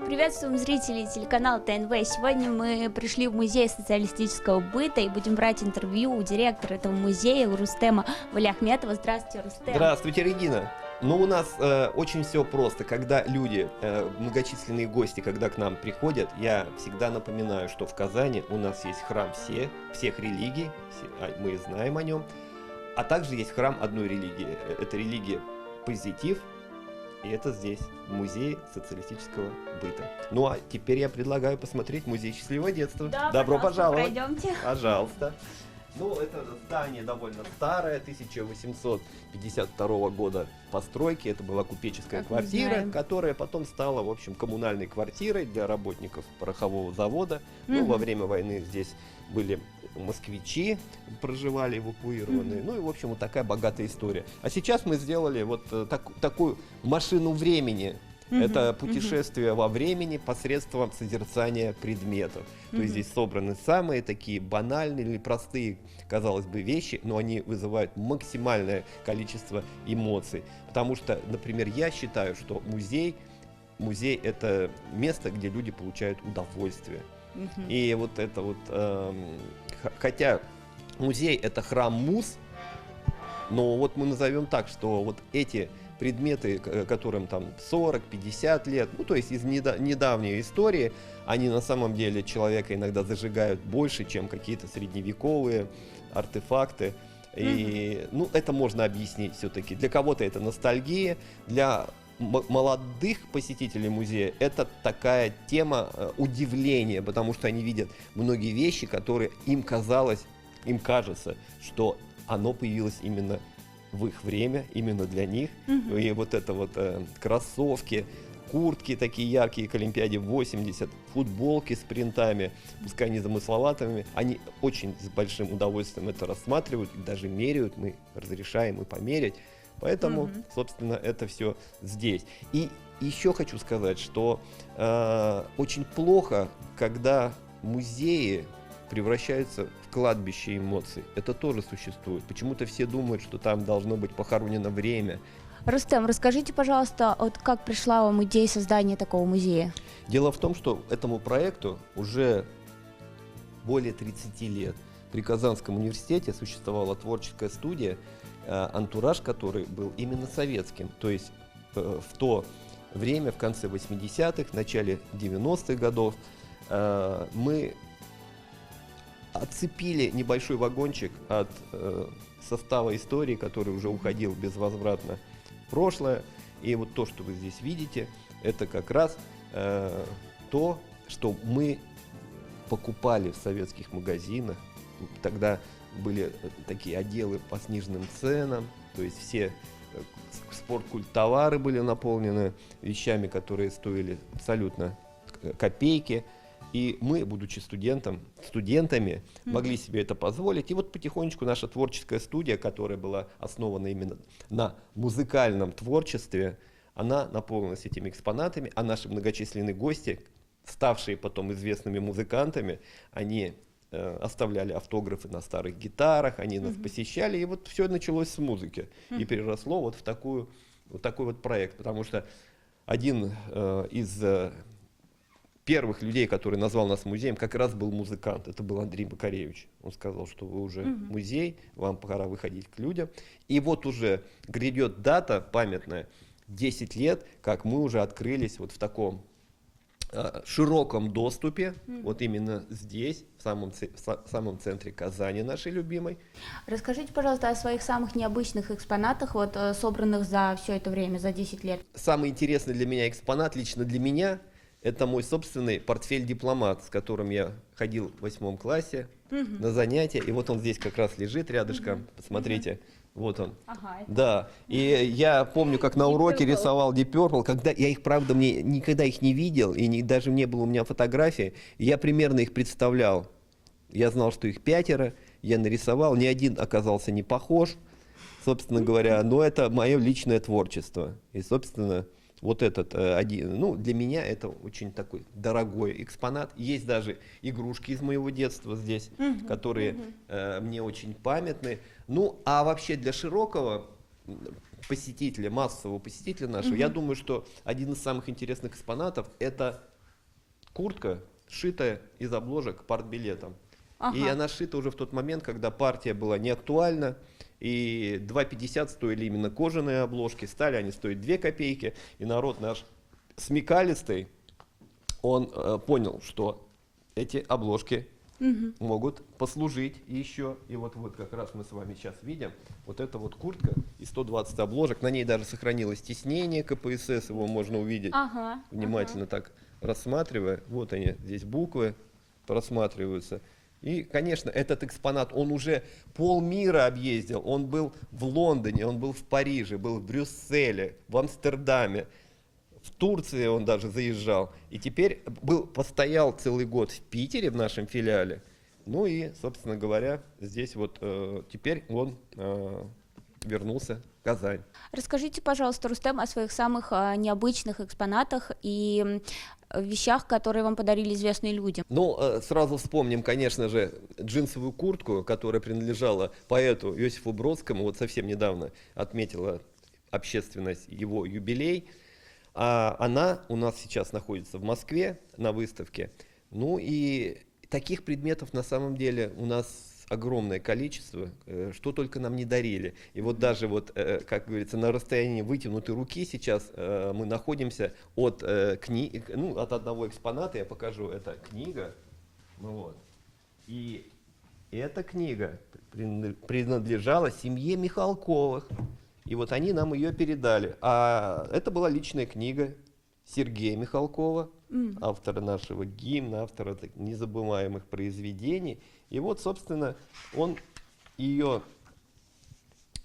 Приветствуем зрителей телеканала ТНВ. Сегодня мы пришли в музей социалистического быта и будем брать интервью у директора этого музея Рустема Валиахметова. Здравствуйте, Рустем. Здравствуйте, Регина. Ну, у нас очень все просто. Когда люди, многочисленные гости, когда к нам приходят, я всегда напоминаю, что в Казани у нас есть храм всех религий, мы знаем о нем, а также есть храм одной религии. Это религия позитив, и это здесь, в музее социалистического быта. Ну, а теперь я предлагаю посмотреть музей счастливого детства. Да, Добро пожаловать. Пройдемте. Пожалуйста. Ну, это здание довольно старое, 1852 года постройки. Это была купеческая квартира, которая потом стала, в общем, коммунальной квартирой для работников порохового завода. Ну, во время войны здесь были москвичи, проживали эвакуированные. Ну и, в общем, вот такая богатая история. А сейчас мы сделали вот такую машину времени. Это путешествие во времени посредством созерцания предметов. То есть здесь собраны самые такие банальные или простые, казалось бы, вещи, но они вызывают максимальное количество эмоций. Потому что, например, я считаю, что музей это место, где люди получают удовольствие. И вот это вот, хотя музей это храм муз, но вот мы назовем так, что вот эти предметы, которым там 40-50 лет, ну то есть из недавней истории, они на самом деле человека иногда зажигают больше, чем какие-то средневековые артефакты. И ну, это можно объяснить все-таки. Для кого-то это ностальгия, для молодых посетителей музея это такая тема удивления, потому что они видят многие вещи, которые им кажется, что оно появилось именно в их время, именно для них. И вот это вот кроссовки, куртки такие яркие к Олимпиаде 80, футболки с принтами, пускай не замысловатыми, они очень с большим удовольствием это рассматривают, и даже меряют, мы разрешаем и померять. Поэтому, собственно, это все здесь. И еще хочу сказать, что очень плохо, когда музеи превращаются в кладбище эмоций. Это тоже существует. Почему-то все думают, что там должно быть похоронено время. Рустем, расскажите, пожалуйста, вот как пришла вам идея создания такого музея? Дело в том, что этому проекту уже более 30 лет. При Казанском университете существовала творческая студия, антураж который был именно советским. То есть в то время, в конце 80-х, начале 90-х годов, мы отцепили небольшой вагончик от состава истории, который уже уходил безвозвратно в прошлое. И вот то, что вы здесь видите, это как раз то, что мы покупали в советских магазинах. Тогда были такие отделы по сниженным ценам, то есть все спорткульттовары были наполнены вещами, которые стоили абсолютно копейки. И мы, будучи студентами, могли себе это позволить. И вот потихонечку наша творческая студия, которая была основана именно на музыкальном творчестве, она наполнилась этими экспонатами, а наши многочисленные гости, ставшие потом известными музыкантами, они оставляли автографы на старых гитарах, они нас посещали, и вот все началось с музыки. И переросло вот в такой вот проект, потому что один из первых людей, который назвал нас музеем, как раз был музыкант. Это был Андрей Бакаревич. Он сказал, что вы уже музей, вам пора выходить к людям. И вот уже грядет дата памятная, 10 лет, как мы уже открылись вот в таком широком доступе, вот именно здесь, в самом центре Казани, нашей любимой. Расскажите, пожалуйста, о своих самых необычных экспонатах, вот собранных за все это время, за 10 лет. Самый интересный для меня экспонат, лично для меня, это мой собственный портфель-дипломат, с которым я ходил в 8 классе на занятия. И вот он здесь как раз лежит рядышком. Посмотрите, вот он. Ага, да, и я помню, как на уроке рисовал Deep Purple, когда я их, правда, никогда их не видел, и даже не было у меня фотографии. Я примерно их представлял. Я знал, что их 5, я нарисовал, ни один оказался не похож, собственно говоря, но это мое личное творчество. И, собственно, вот этот один, ну, для меня это очень такой дорогой экспонат. Есть даже игрушки из моего детства здесь, которые мне очень памятны. Ну, а вообще для широкого посетителя, массового посетителя нашего, я думаю, что один из самых интересных экспонатов — это куртка, сшитая из обложек партбилетом. И она сшита уже в тот момент, когда партия была не актуальна, и 2,50 стоили именно кожаные обложки, стали они стоить 2 копейки, и народ наш смекалистый, он понял, что эти обложки могут послужить еще. И вот как раз мы с вами сейчас видим, вот эта вот куртка из 120 обложек, на ней даже сохранилось тиснение КПСС, его можно увидеть, внимательно так рассматривая. Вот они, здесь буквы просматриваются. И, конечно, этот экспонат, он уже полмира объездил. Он был в Лондоне, он был в Париже, был в Брюсселе, в Амстердаме. В Турции он даже заезжал. И теперь постоял целый год в Питере, в нашем филиале. Ну и, собственно говоря, здесь вот теперь он вернулся в Казань. Расскажите, пожалуйста, Рустем, о своих самых необычных экспонатах и вещах, которые вам подарили известные люди. Ну, сразу вспомним, конечно же, джинсовую куртку, которая принадлежала поэту Иосифу Бродскому. Вот совсем недавно отметила общественность его юбилей. А она у нас сейчас находится в Москве на выставке. Ну и таких предметов на самом деле у нас огромное количество, что только нам не дарили. И вот даже вот, как говорится, на расстоянии вытянутой руки сейчас мы находимся от от одного экспоната, я покажу, это книга. Вот. И эта книга принадлежала семье Михалковых. И вот они нам ее передали. А это была личная книга Сергея Михалкова, автора нашего гимна, автора незабываемых произведений. И вот, собственно, он ее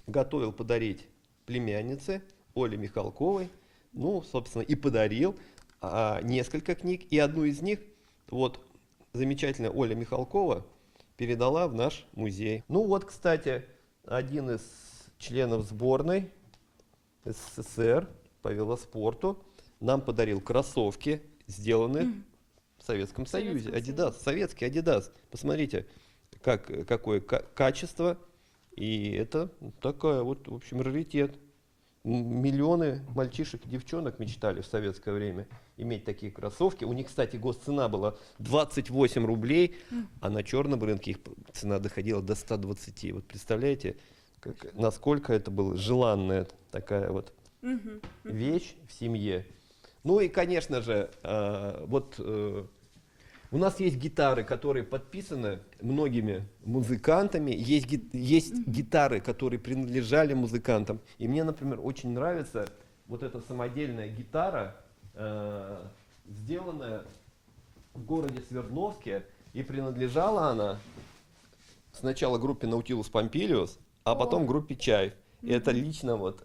готовил подарить племяннице Оле Михалковой. Ну, собственно, и подарил несколько книг. И одну из них, вот, замечательная Оля Михалкова передала в наш музей. Ну вот, кстати, один из членов сборной СССР по велоспорту нам подарил кроссовки, сделанные в Советском Союзе. Adidas, советский Adidas. Посмотрите, какое качество. И это такая вот, в общем, раритет. Миллионы мальчишек и девчонок мечтали в советское время иметь такие кроссовки. У них, кстати, госцена была 28 рублей, а на черном рынке их цена доходила до 120. Вот представляете, насколько это была желанная такая вот вещь в семье. Ну и, конечно же, у нас есть гитары, которые подписаны многими музыкантами, есть гитары, которые принадлежали музыкантам. И мне, например, очень нравится вот эта самодельная гитара, сделанная в городе Свердловске, и принадлежала она сначала группе Nautilus Pompilius, а потом группе Чайф. И это лично вот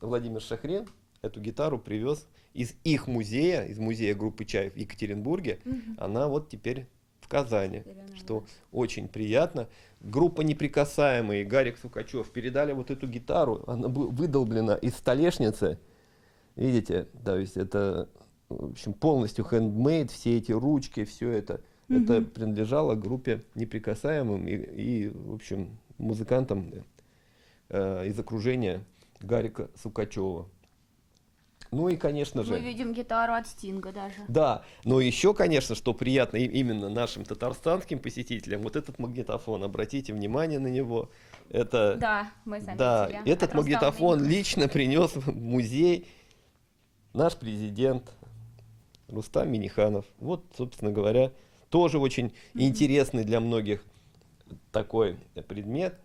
Владимир Шахрин эту гитару привез из их музея, из музея группы Чайф в Екатеринбурге. Она вот теперь в Казани, что очень приятно. Группа Неприкасаемые, Гарик Сукачев передали вот эту гитару, она выдолблена из столешницы. Видите, то есть это, в общем, полностью handmade, все эти ручки, все это. Это принадлежало группе Неприкасаемым и в общем, музыкантам из окружения Гарика Сукачева. Ну и, конечно же... Мы видим гитару от Стинга даже. Да, но еще, конечно, что приятно именно нашим татарстанским посетителям, вот этот магнитофон, обратите внимание на него. Это, да, мы заметили. Да, этот магнитофон лично принес в музей наш президент Рустам Минниханов. Вот, собственно говоря, тоже очень интересный для многих такой предмет.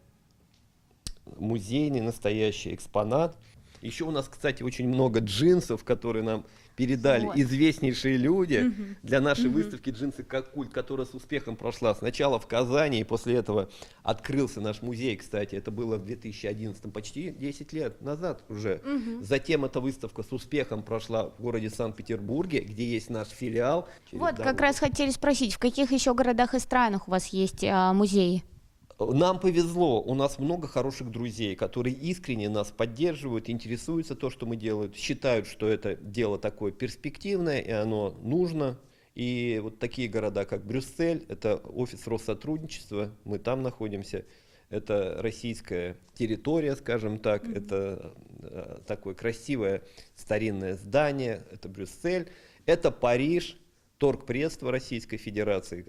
Музейный, настоящий экспонат. Еще у нас, кстати, очень много джинсов, которые нам передали известнейшие люди для нашей выставки «Джинсы как культ», которая с успехом прошла сначала в Казани, и после этого открылся наш музей, кстати, это было в 2011, почти 10 лет назад уже. Затем эта выставка с успехом прошла в городе Санкт-Петербурге, где есть наш филиал. Вот, как раз хотели спросить, в каких еще городах и странах у вас есть музеи? Нам повезло, у нас много хороших друзей, которые искренне нас поддерживают, интересуются то, что мы делаем, считают, что это дело такое перспективное, и оно нужно. И вот такие города, как Брюссель, это офис Россотрудничества, мы там находимся, это российская территория, скажем так, это такое красивое старинное здание, это Брюссель, это Париж, торгпредство Российской Федерации,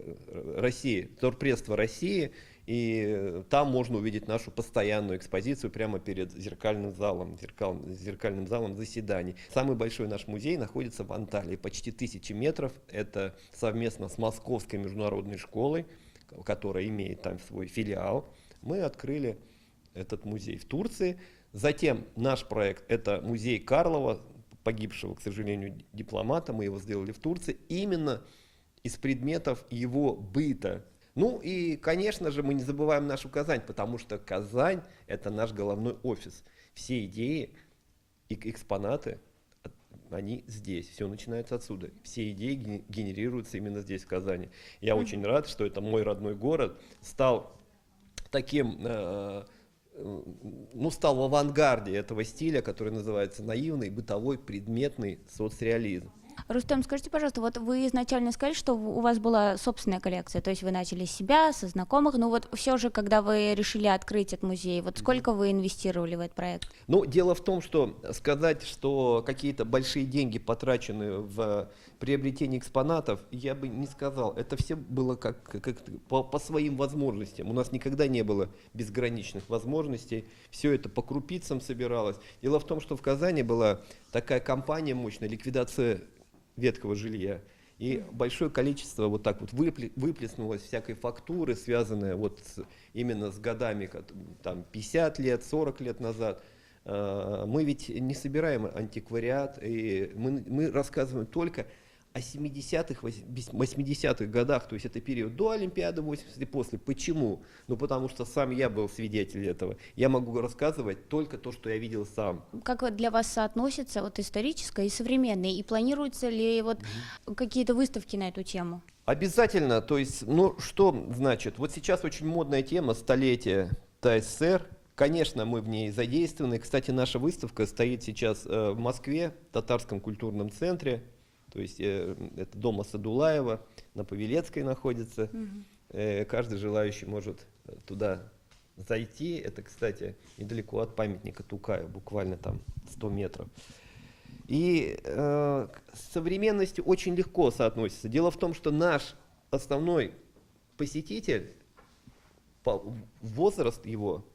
торгпредство России, и там можно увидеть нашу постоянную экспозицию прямо перед зеркальным залом заседаний. Самый большой наш музей находится в Анталии, почти 1000 метров, это совместно с Московской международной школой, которая имеет там свой филиал. Мы открыли этот музей в Турции. Затем наш проект — это музей Карлова, погибшего, к сожалению, дипломата. Мы его сделали в Турции именно из предметов его быта. Ну и, конечно же, мы не забываем нашу Казань, потому что Казань — это наш головной офис. Все идеи и экспонаты, они здесь, все начинается отсюда. Все идеи генерируются именно здесь, в Казани. Я очень рад, что это мой родной город стал таким, стал в авангарде этого стиля, который называется наивный, бытовой, предметный соцреализм. Рустем, скажите, пожалуйста, вот вы изначально сказали, что у вас была собственная коллекция, то есть вы начали с себя, со знакомых, но вот все же, когда вы решили открыть этот музей, вот сколько вы инвестировали в этот проект? Ну, дело в том, что сказать, что какие-то большие деньги потрачены в приобретение экспонатов, я бы не сказал. Это все было по своим возможностям. У нас никогда не было безграничных возможностей. Все это по крупицам собиралось. Дело в том, что в Казани была такая компания мощная, ликвидация ветхого жилья. И большое количество вот так вот выплеснулось всякой фактуры, связанной вот именно с годами, там 50 лет, 40 лет назад. Мы ведь не собираем антиквариат, и мы рассказываем только о 70-х, 80-х годах, то есть это период до Олимпиады 80 и после. Почему? Ну потому что сам я был свидетелем этого. Я могу рассказывать только то, что я видел сам. Как вот для вас соотносится вот историческое и современное? И планируются ли вот какие-то выставки на эту тему? Обязательно. То есть, ну что значит? Вот сейчас очень модная тема столетия ТССР. Конечно, мы в ней задействованы. Кстати, наша выставка стоит сейчас в Москве, в Татарском культурном центре. То есть это дом Асадуллаева, на Павелецкой находится. Каждый желающий может туда зайти. Это, кстати, недалеко от памятника Тукаю, буквально там 100 метров. И с современностью очень легко соотносится. Дело в том, что наш основной посетитель, возраст его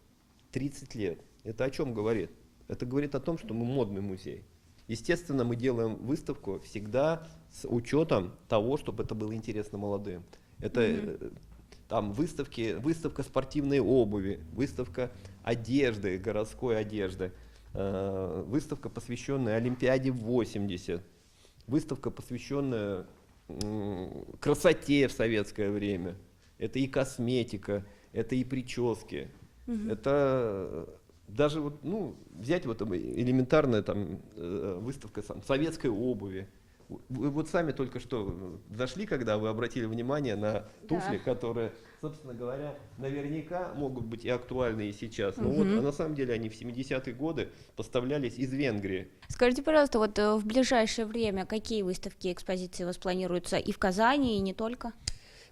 30 лет. Это о чем говорит? Это говорит о том, что мы модный музей. Естественно, мы делаем выставку всегда с учетом того, чтобы это было интересно молодым. Это там выставка спортивной обуви, выставка одежды, городской одежды, выставка, посвященная Олимпиаде 80, выставка, посвященная красоте в советское время. Это и косметика, это и прически, это... Даже вот, взять вот элементарная там выставка советской обуви. Вы вот сами только что зашли, когда вы обратили внимание на туфли, которые, собственно говоря, наверняка могут быть и актуальны и сейчас. Но вот, а на самом деле они в 70-е годы поставлялись из Венгрии. Скажите, пожалуйста, вот в ближайшее время какие выставки и экспозиции у вас планируются и в Казани, и не только?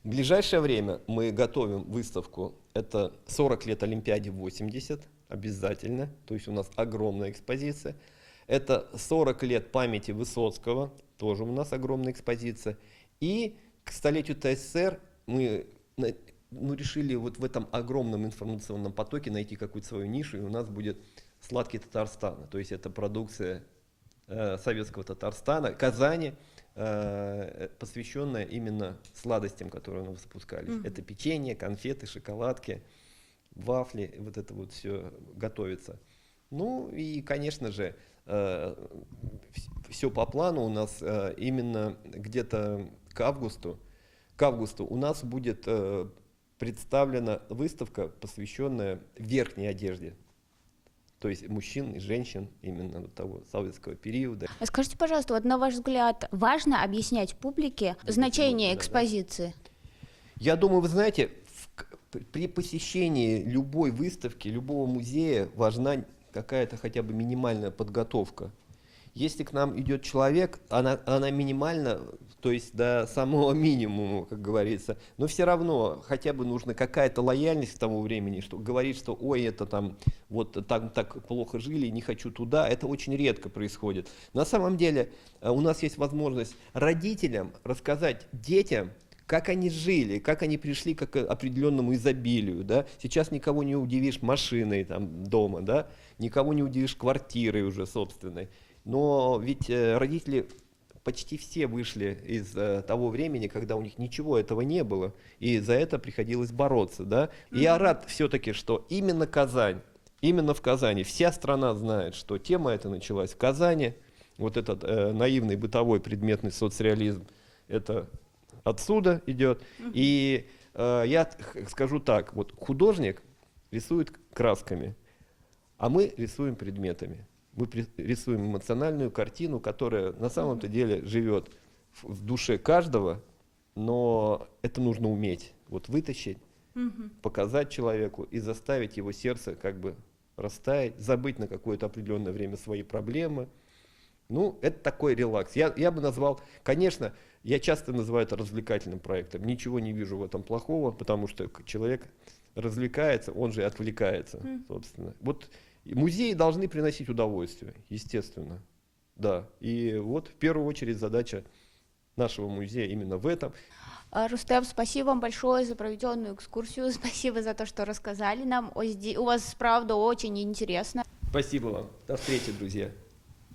В ближайшее время мы готовим выставку. Это 40 лет Олимпиаде 80. Обязательно, то есть у нас огромная экспозиция. Это 40 лет памяти Высоцкого, тоже у нас огромная экспозиция. И к столетию ТССР мы решили вот в этом огромном информационном потоке найти какую-то свою нишу, и у нас будет «Сладкий Татарстан», то есть это продукция советского Татарстана, Казани, посвященная именно сладостям, которые у нас запускались. Это печенье, конфеты, шоколадки, вафли, вот это вот все готовится. Ну и, конечно же, все по плану у нас именно где-то к августу у нас будет представлена выставка, посвященная верхней одежде. То есть мужчин и женщин именно того советского периода. Скажите, пожалуйста, вот на ваш взгляд, важно объяснять публике значение экспозиции? Я думаю, вы знаете, при посещении любой выставки, любого музея важна какая-то хотя бы минимальная подготовка. Если к нам идет человек, она минимально то есть до самого минимума, как говорится. Но все равно хотя бы нужна какая-то лояльность к тому времени, что говорить, что ой, это там вот там так плохо жили, не хочу туда, это очень редко происходит. На самом деле у нас есть возможность родителям рассказать детям, как они жили, как они пришли к определенному изобилию, да. Сейчас никого не удивишь машиной там дома, да, никого не удивишь квартирой уже собственной. Но ведь родители почти все вышли из того времени, когда у них ничего этого не было, и за это приходилось бороться, да. И я рад все-таки, что именно Казань, именно в Казани, вся страна знает, что тема эта началась в Казани, вот этот наивный бытовой предметный соцреализм, это отсюда идет. И я скажу так, вот художник рисует красками, а мы рисуем предметами. Мы рисуем эмоциональную картину, которая на самом-то деле живет в душе каждого, но это нужно уметь. Вот вытащить, показать человеку и заставить его сердце как бы растаять, забыть на какое-то определенное время свои проблемы. Ну, это такой релакс. Я бы назвал, конечно, я часто называю это развлекательным проектом. Ничего не вижу в этом плохого, потому что человек развлекается, он же и отвлекается, собственно. Вот музеи должны приносить удовольствие, естественно. Да. И вот в первую очередь задача нашего музея именно в этом. Рустем, спасибо вам большое за проведенную экскурсию, спасибо за то, что рассказали нам. У вас, правда, очень интересно. Спасибо вам. До встречи, друзья.